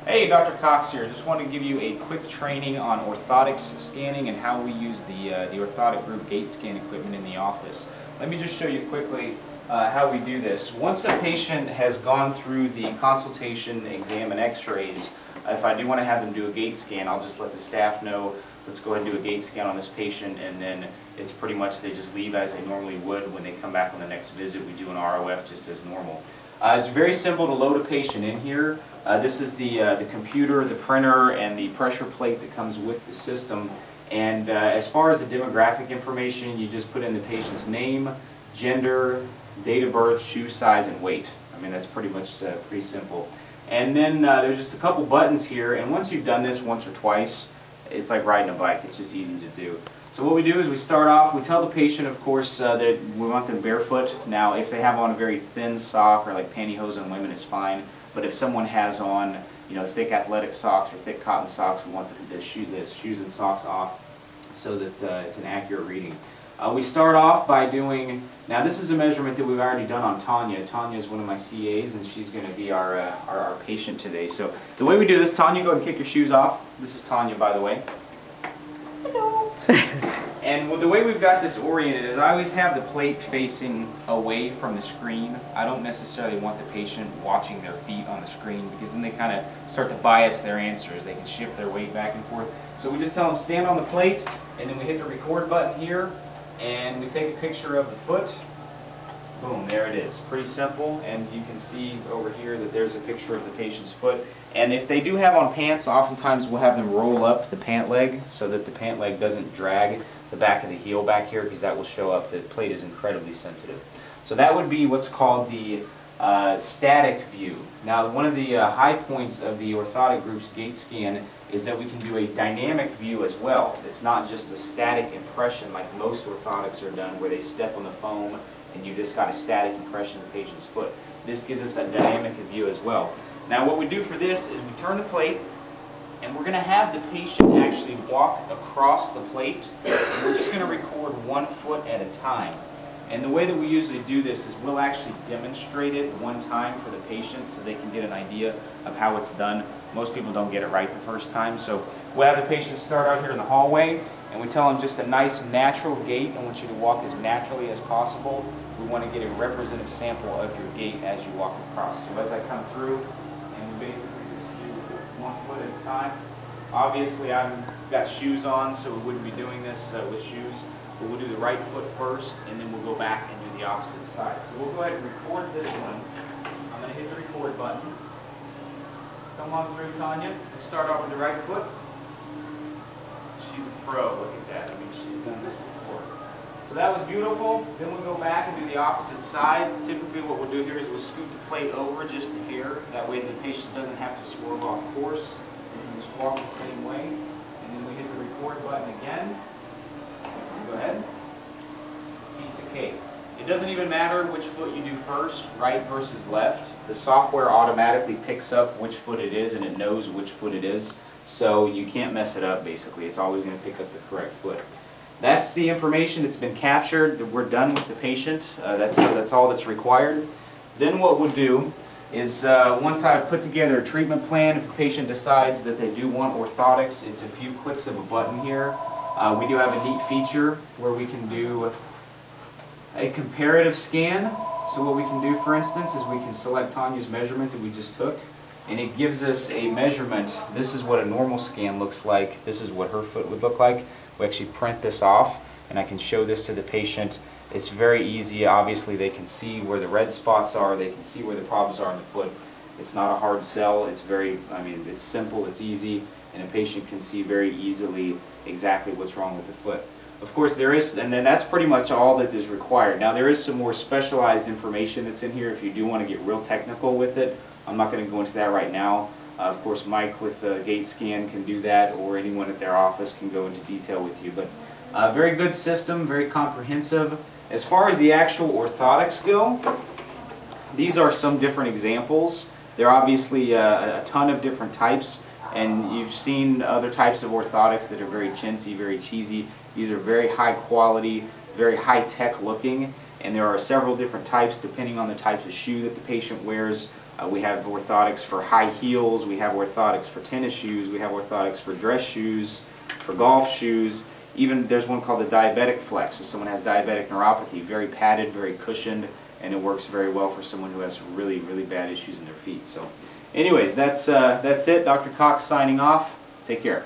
Hey, Dr. Cox here. Just wanted to give you a quick training on orthotics scanning and how we use the orthotic group gait scan equipment in the office. Let me just show you quickly how we do this. Once a patient has gone through the consultation, exam, and x-rays, if I do want to have them do a gait scan, I'll just let the staff know, let's go ahead and do a gait scan on this patient, and then it's pretty much they just leave as they normally would. When they come back on the next visit, we do an ROF just as normal. It's very simple to load a patient in here. This is the computer, the printer, and the pressure plate that comes with the system. And as far as the demographic information, you just put in the patient's name, gender, date of birth, shoe size, and weight. I mean, that's pretty much pretty simple. And then there's just a couple buttons here, and once you've done this once or twice, it's like riding a bike. It's just easy to do. So what we do is we start off, we tell the patient, of course, that we want them barefoot. Now, if they have on a very thin sock, or like pantyhose on women is fine, but if someone has on, you know, thick athletic socks or thick cotton socks, we want them to shoot the shoes and socks off so that it's an accurate reading. We start off by doing, now this is a measurement that we've already done on Tanya. Tanya is one of my CAs, and she's going to be our patient today. So the way we do this, Tanya, go ahead and kick your shoes off. This is Tanya, by the way. Hello. And the way we've got this oriented is I always have the plate facing away from the screen. I don't necessarily want the patient watching their feet on the screen, because then they kind of start to bias their answers. They can shift their weight back and forth. So we just tell them stand on the plate, and then we hit the record button here, and we take a picture of the foot. Boom, there it is. Pretty simple, and you can see over here that there's a picture of the patient's foot. And if they do have on pants, oftentimes we'll have them roll up the pant leg so that the pant leg doesn't drag the back of the heel back here, because that will show up that the plate is incredibly sensitive. So that would be what's called the static view. Now, one of the high points of the orthotic group's gait scan is that we can do a dynamic view as well. It's not just a static impression like most orthotics are done, where they step on the foam and you just got a static impression of the patient's foot. This gives us a dynamic view as well. Now, what we do for this is we turn the plate, and we're going to have the patient actually walk across the plate, and we're just going to record 1 foot at a time. And the way that we usually do this is we'll actually demonstrate it one time for the patient so they can get an idea of how it's done. Most people don't get it right the first time, so we'll have the patient start out here in the hallway, and we tell them just a nice natural gait. I want you to walk as naturally as possible. We want to get a representative sample of your gait as you walk across. So as I come through, and we basically just do 1 foot at a time. Obviously, I've got shoes on, so we wouldn't be doing this with shoes. But we'll do the right foot first, and then we'll go back and do the opposite side. So we'll go ahead and record this one. I'm going to hit the record button. Come on through, Tanya. We'll start off with the right foot. She's a pro. Look at that. I mean, she's done this before. So that was beautiful. Then we'll go back and do the opposite side. Typically what we'll do here is we'll scoot the plate over just a hair. That way the patient doesn't have to swerve off course. We can just walk the same way. And then we hit the record button again. Go ahead. Piece of cake. It doesn't even matter which foot you do first, right versus left. The software automatically picks up which foot it is, and it knows which foot it is. So you can't mess it up, basically. It's always going to pick up the correct foot. That's the information that's been captured. We're done with the patient. That's all that's required. Then what we'll do is once I've put together a treatment plan, if the patient decides that they do want orthotics, it's a few clicks of a button here. We do have a neat feature where we can do a comparative scan. So what we can do, for instance, is we can select Tanya's measurement that we just took, and it gives us a measurement. This is what a normal scan looks like. This is what her foot would look like. We actually print this off, and I can show this to the patient. It's very easy. Obviously, they can see where the red spots are. They can see where the problems are in the foot. It's not a hard sell. It's very, I mean, it's simple, it's easy, and a patient can see very easily exactly what's wrong with the foot. Of course, there is, and then that's pretty much all that is required. Now, there is some more specialized information that's in here if you do want to get real technical with it. I'm not going to go into that right now. Of course, Mike with Gait Scan can do that, or anyone at their office can go into detail with you. But very good system, very comprehensive. As far as the actual orthotics go, these are some different examples. There are obviously a ton of different types, and you've seen other types of orthotics that are very chintzy, very cheesy. These are very high quality, very high tech looking, and there are several different types depending on the type of shoe that the patient wears. We have orthotics for high heels, we have orthotics for tennis shoes, we have orthotics for dress shoes, for golf shoes. Even there's one called the diabetic flex. So someone has diabetic neuropathy, very padded, very cushioned, and it works very well for someone who has really, really bad issues in their feet. So anyways, that's it. Dr. Cox signing off. Take care.